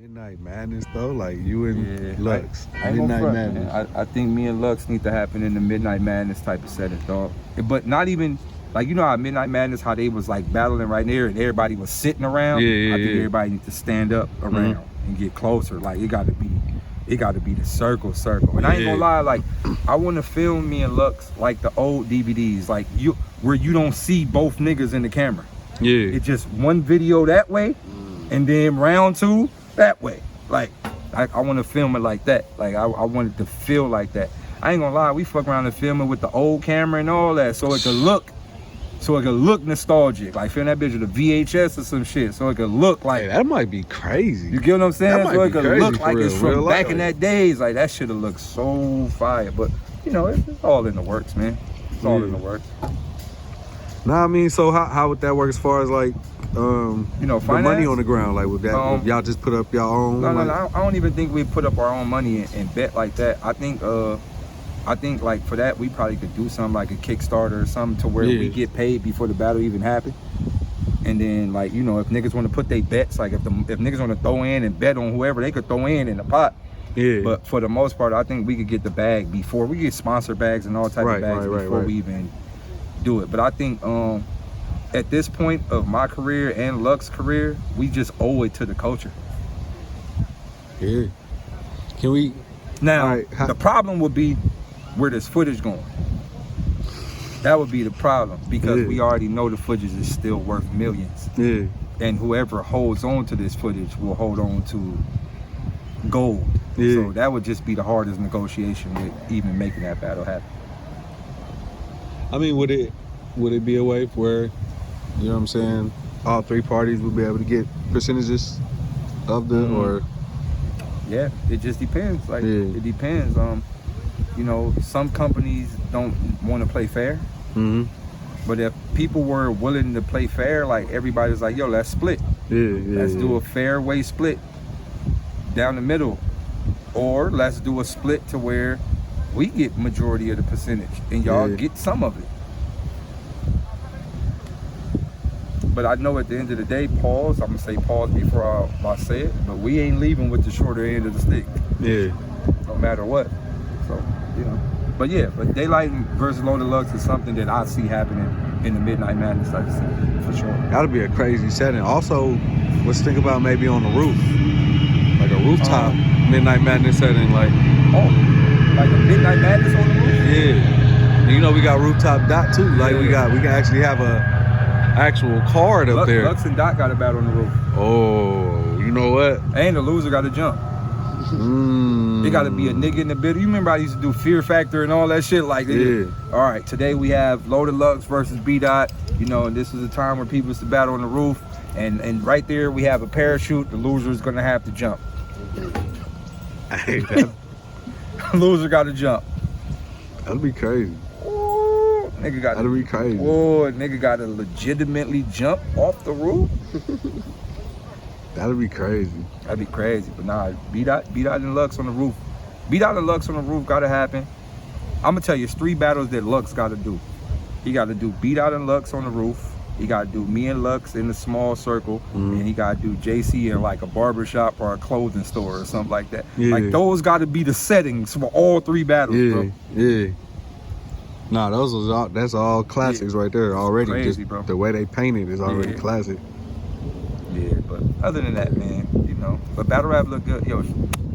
Midnight Madness though, like you and Lux. I Midnight Madness. I think me and Lux need to happen in the Midnight Madness type of setting, dog. But not even like, you know how Midnight Madness, how they was like battling right there and everybody was sitting around. I think everybody needs to stand up around and get closer. Like it got to be the circle. And I ain't gonna lie, like I want to film me and Lux like the old DVDs, like where you don't see both niggas in the camera. Yeah. It's just one video that way, and then round two that way. Like I want to film it like that. Like I want it to feel like that. I ain't gonna lie, we fuck around and film it with the old camera and all that, so it could look nostalgic. Like film that bitch with a VHS or some shit, so it could look like. Hey, that might be crazy. You get what I'm saying? That So might it could be look crazy like for it's real from back life. in that days. Like that should have looked so fire. But you know, it's all in the works, man. It's all in the works. Nah, I mean, so how would that work as far as like, you know, the finance? money on the ground? Like with that, would y'all just put up y'all own? No, like, I don't even think we put up our own money and bet like that. I think like for that we probably could do something like a Kickstarter or something to where we get paid before the battle even happened. And then like, you know, if niggas want to put their bets, like if niggas want to throw in and bet on whoever, they could throw in the pot. Yeah. But for the most part, I think we could get the bag before we get sponsor bags and all type of bags before we even do it. But I think at this point of my career and Lux's career, we just owe it to the culture. Yeah. Can we? Now, the problem would be where this footage going. That would be the problem, because we already know the footage is still worth millions. Yeah. And whoever holds on to this footage will hold on to gold. Yeah. So that would just be the hardest negotiation with even making that battle happen. I mean, would it be a way where, you know what I'm saying, all three parties would be able to get percentages of the or? Yeah, it just depends. Like it depends. You know, some companies don't want to play fair. But if people were willing to play fair, like everybody's like, yo, let's split. Let's do a fairway split down the middle, or let's do a split to where we get majority of the percentage and y'all get some of it. But I know at the end of the day, pause, I'm gonna say pause before I say it, but we ain't leaving with the shorter end of the stick. Yeah. No matter what. So, you know. But yeah, but Daylyt versus Loaded Lux is something that I see happening in the Midnight Madness type of scene, for sure. That'll be a crazy setting. Also, let's think about maybe on the roof. Like a rooftop Midnight Madness setting, like. Oh, like a Midnight Madness on the roof? Yeah. And you know we got rooftop Dot too. Like we can actually have a actual card up there. Lux and Dot got a battle on the roof. Oh, you know what? And the loser got to jump. It got to be a nigga in the middle. You remember I used to do Fear Factor and all that shit? Like, all right, today we have Loaded Lux versus B-Dot. You know, and this is a time where people used to battle on the roof. And right there we have a parachute. The loser is going to have to jump. Hey, that... Loser got to jump. That'd be crazy. Ooh, nigga got That'd be crazy. Whoa, nigga got to legitimately jump off the roof. That'd be crazy. That'd be crazy. But nah, B-Dot and Lux on the roof. B-Dot and Lux on the roof gotta happen. I'm gonna tell you, it's 3 battles that Lux gotta do. He gotta do B-Dot and Lux on the roof. He gotta do me and Lux in the small circle. And he gotta do JC in like a barbershop or a clothing store or something like that. Like those gotta be the settings for all 3 battles, bro. Yeah. Nah, that's all classics right there already. Crazy, just bro. The way they painted is already classic. Yeah, but other than that, man, you know. But battle rap look good. Yo,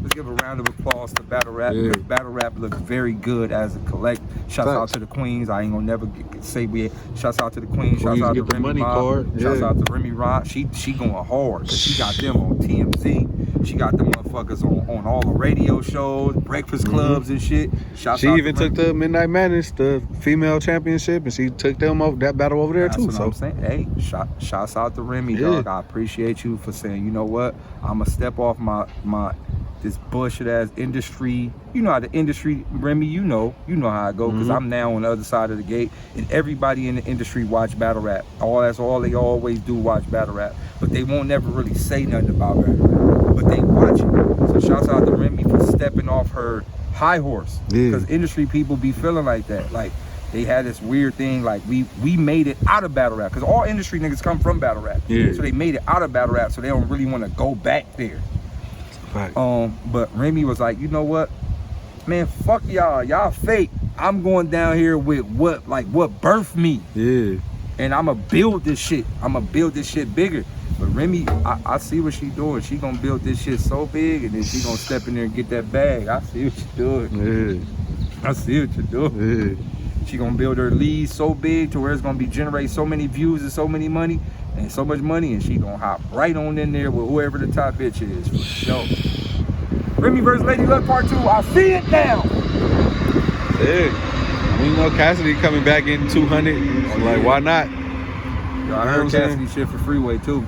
let's give a round of applause to battle rap. Battle rap looks very good as a collect. Shouts out to the queens. I ain't gonna never say we. Shouts out to the queens. Shouts out to Remy Ma. Shouts out to Remy Ma. She going hard, cause she got them on TMZ. She got them motherfuckers on all the radio shows, breakfast clubs and shit. She even took the Midnight Madness, the female championship, and she took them over that battle over there too. That's what I'm saying. Hey, shouts out to Remy, dog. I appreciate you for saying, you know what, I'ma step off my this bullshit ass industry. You know how the industry, Remy, you know how I go, because I'm now on the other side of the gate, and everybody in the industry watch battle rap. That's all they always do, watch battle rap. But they won't never really say nothing about battle rap, but they watch it. So shouts out to Remy for stepping off her high horse, because industry people be feeling like that. Like, they had this weird thing, like we made it out of battle rap, because all industry niggas come from battle rap. So they made it out of battle rap, so they don't really want to go back there. Fact. But Remy was like, you know what, man, fuck y'all fake. I'm going down here with what birthed me. Yeah. And I'ma build this shit. I'ma build this shit bigger. But Remy, I see what she doing. She gonna build this shit so big, and then she gonna step in there and get that bag. I see what she doing. Yeah. I see what you're doing. Yeah. She gonna build her leads so big to where it's gonna be generate so many views and so many money and so much money, and she gonna hop right on in there with whoever the top bitch is for sure. Remy vs. Lady Luck Part 2. I see it now. Yeah. You know Cassidy coming back in 200. So like, why not? Yo, I heard Cassidy shit for Freeway too.